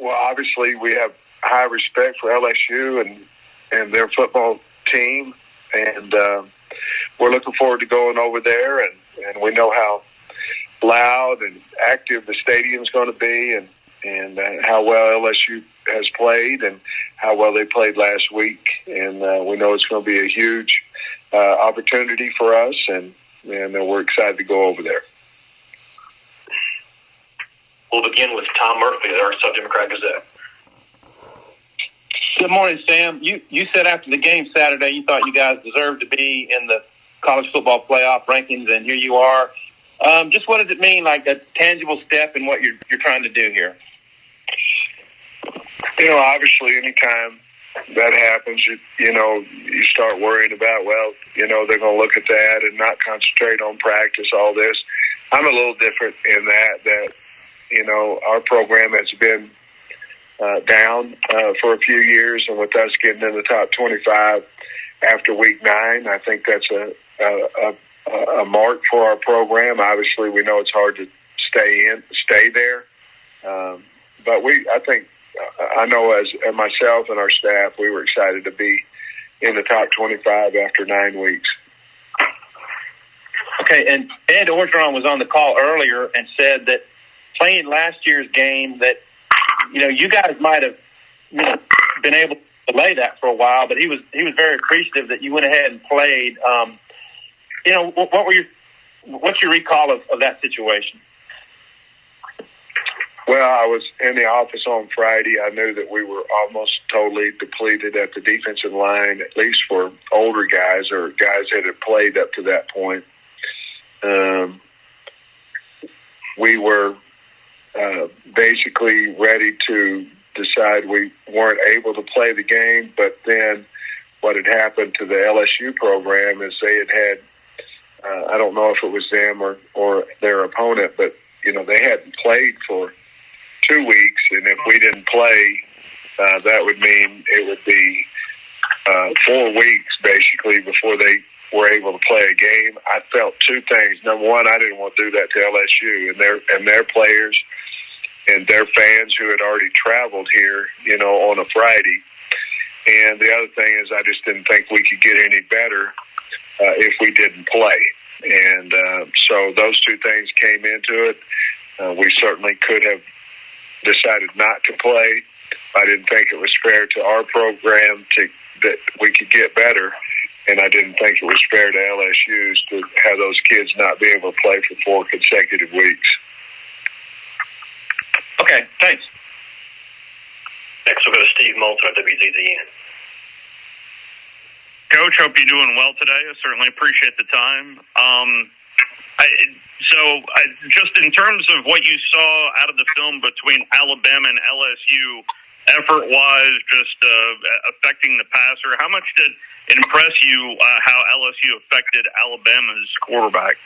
Well, obviously we have high respect for LSU and their football team, and we're looking forward to going over there, and we know how loud and active the stadium's going to be, and how well LSU has played and how well they played last week, and we know it's going to be a huge opportunity for us, and we're excited to go over there. We'll begin with Tom Murphy at our Sub-Democrat Gazette. Good morning, Sam. You said after the game Saturday you thought you guys deserved to be in the college football playoff rankings, and here you are. Just what does it mean, like a tangible step in what you're trying to do here? Obviously, anytime that happens, you start worrying about, they're going to look at that and not concentrate on practice, all this. I'm a little different in that our program has been down for a few years, and with us getting in the top 25 after week 9, I think that's a mark for our program. Obviously, we know it's hard to stay there, but I know as myself and our staff, we were excited to be in the top 25 after 9 weeks. Okay, and Ed Orgeron was on the call earlier and said that playing last year's game that, you guys might have been able to delay that for a while, but he was very appreciative that you went ahead and played. What's your recall of that situation? Well, I was in the office on Friday. I knew that we were almost totally depleted at the defensive line, at least for older guys or guys that had played up to that point. We were basically ready to decide we weren't able to play the game, but then what had happened to the LSU program is they had I don't know if it was them or their opponent, but, they hadn't played for 2 weeks, and if we didn't play, that would mean it would be 4 weeks, basically, before they were able to play a game. I felt two things. Number one, I didn't want to do that to LSU and their players and their fans who had already traveled here, on a Friday. And the other thing is I just didn't think we could get any better if we didn't play. And so those two things came into it. We certainly could have decided not to play. I didn't think it was fair to our program that we could get better, and I didn't think it was fair to LSU's to have those kids not be able to play for 4 consecutive weeks. Okay, thanks. Next we'll go to Steve Moulton at WZZN. Coach, hope you're doing well today. I certainly appreciate the time. Just in terms of what you saw out of the film between Alabama and LSU, effort-wise, just affecting the passer, how much did it impress you how LSU affected Alabama's quarterback?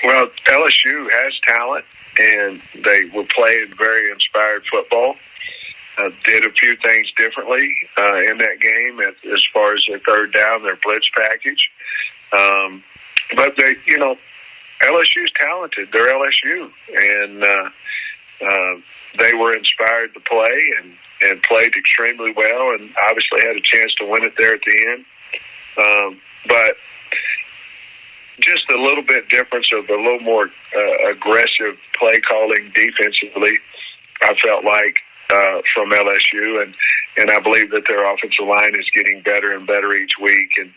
Well, LSU has talent, and they were playing very inspired football. Did a few things differently in that game as far as their third down, their blitz package. But they, LSU's talented. They're LSU, and they were inspired to play and played extremely well, and obviously had a chance to win it there at the end. But just a little bit difference of a little more aggressive play calling defensively, I felt like, from LSU, and I believe that their offensive line is getting better and better each week, and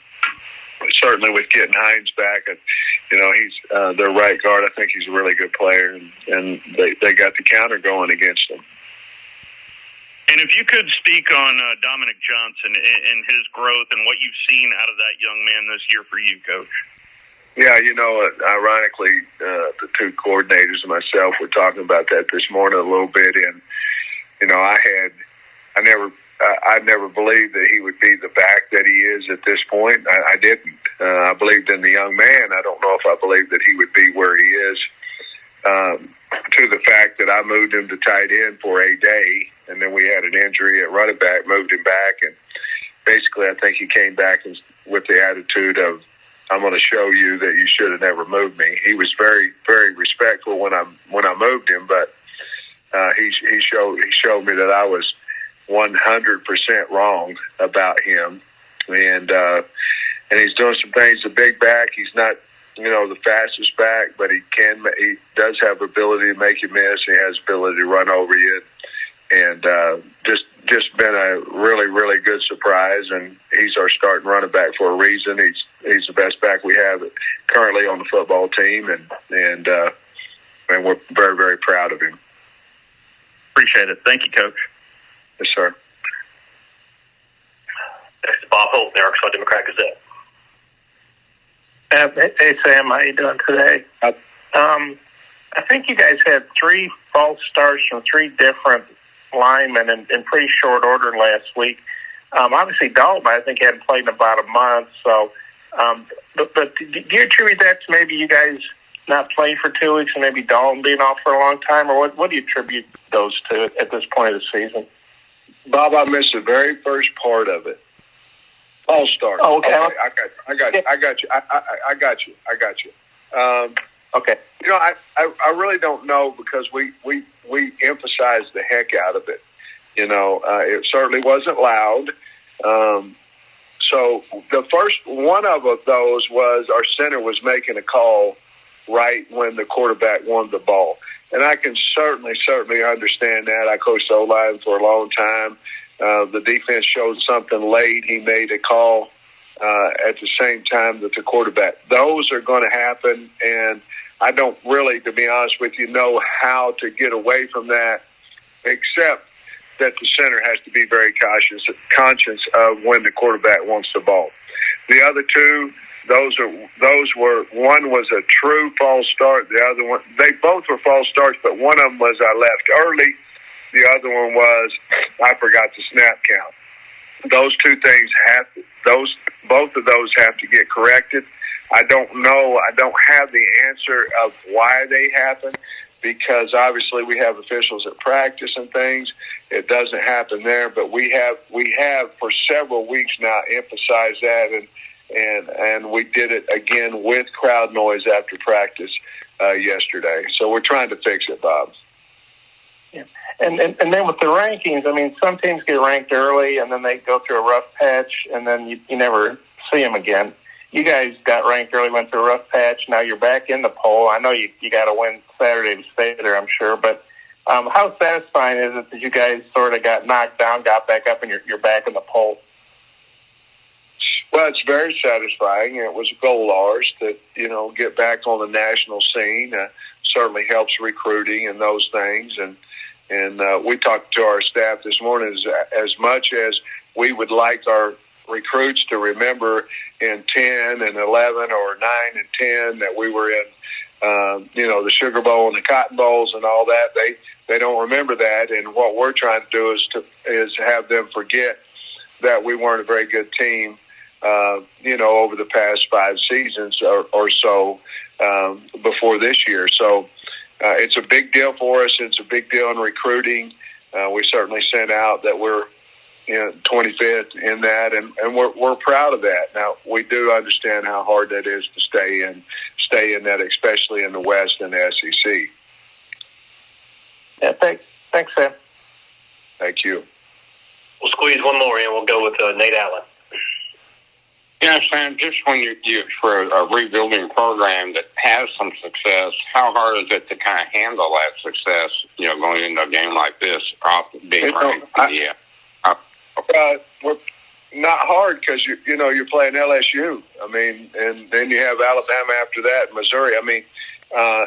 certainly with getting Hines back, he's their right guard. I think he's a really good player, and they got the counter going against him. And if you could speak on Dominic Johnson and his growth and what you've seen out of that young man this year for you, Coach. Yeah, ironically, the two coordinators and myself were talking about that this morning a little bit, and I never believed that he would be the back that he is at this point. I didn't. I believed in the young man. I don't know if I believed that he would be where he is. To the fact that I moved him to tight end for a day, and then we had an injury at running back, moved him back, and basically I think he came back with the attitude of, I'm going to show you that you should have never moved me. He was very, very respectful when I moved him, but he showed me that I was 100% wrong about him, and he's doing some things. A big back. He's not, the fastest back, but he does have ability to make you miss. He has ability to run over you, and just been a really, really good surprise. And he's our starting running back for a reason. He's the best back we have currently on the football team, and we're very, very proud of him. Appreciate it. Thank you, Coach. Yes, sir. Next is Bob Holt, the Arkansas Democrat Gazette. Hey, Sam, how you doing today? I think you guys had 3 false starts from 3 different linemen in pretty short order last week. Obviously, Dalton, I think, hadn't played in about a month. So, but do you attribute that to maybe you guys not playing for 2 weeks and maybe Dalton being off for a long time? Or what do you attribute those to at this point of the season? Bob, I missed the very first part of it. False start. Oh, okay. I got you. Okay. I really don't know, because we emphasized the heck out of it. It certainly wasn't loud. So the first one of those was our center was making a call right when the quarterback won the ball. And I can certainly understand that. I coached O-line for a long time. The defense showed something late. He made a call at the same time that the quarterback. Those are going to happen, and I don't really, to be honest with you, know how to get away from that, except that the center has to be very conscious of when the quarterback wants the ball. The other 2, those were, one was a true false start. The other one, they both were false starts, but one of them was I left early. The other one was I forgot the snap count. Those 2 things both of those have to get corrected. I don't know. I don't have the answer of why they happen, because obviously we have officials at practice and things. It doesn't happen there, but we have for several weeks now emphasized that, and we did it again with crowd noise after practice yesterday. So we're trying to fix it, Bob. Yeah. And then with the rankings, I mean, some teams get ranked early and then they go through a rough patch and then you never see them again. You guys got ranked early, went through a rough patch. Now you're back in the poll. I know you got to win Saturday to stay there, I'm sure. But how satisfying is it that you guys sort of got knocked down, got back up, and you're back in the poll? Well, it's very satisfying. It was a goal of ours to, get back on the national scene. Certainly helps recruiting and those things. And we talked to our staff this morning, as much as we would like our recruits to remember in 10 and 11 or 9 and 10 that we were in, the Sugar Bowl and the Cotton Bowls and all that. They don't remember that. And what we're trying to do is have them forget that we weren't a very good team, over the past 5 seasons or so before this year. So it's a big deal for us. It's a big deal in recruiting. We certainly sent out that we're 25th in that, and we're proud of that. Now, we do understand how hard that is to stay in that, especially in the West and the SEC. Yeah, thanks, Sam. Thank you. We'll squeeze one more in. We'll go with Nate Allen. Yeah, Sam, just when you for a rebuilding program that has some success, how hard is it to kind of handle that success, going into a game like this, being ranked? We're not hard, because you're playing LSU. I mean, and then you have Alabama after that, Missouri. I mean,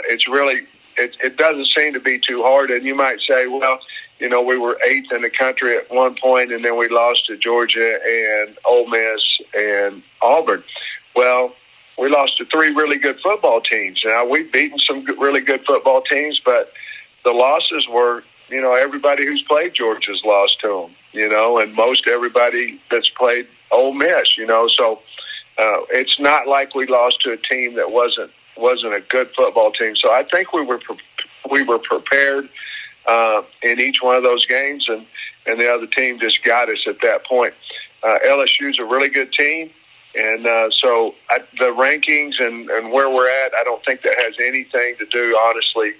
it's really it doesn't seem to be too hard. And you might say, well, we were 8th in the country at one point, and then we lost to Georgia and Ole Miss and Auburn. Well, we lost to 3 really good football teams. Now, we've beaten some really good football teams, but the losses were, everybody who's played Georgia's lost to them, and most everybody that's played Ole Miss, So it's not like we lost to a team that wasn't a good football team. So I think we were prepared in each one of those games, and the other team just got us at that point. LSU's a really good team, and so the rankings and where we're at, I don't think that has anything to do, honestly,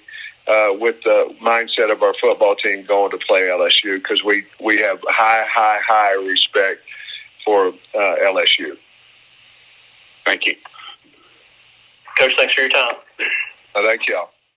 with the mindset of our football team going to play LSU, because we have high respect for LSU. Thank you. Coach, thanks for your time. Thank y'all.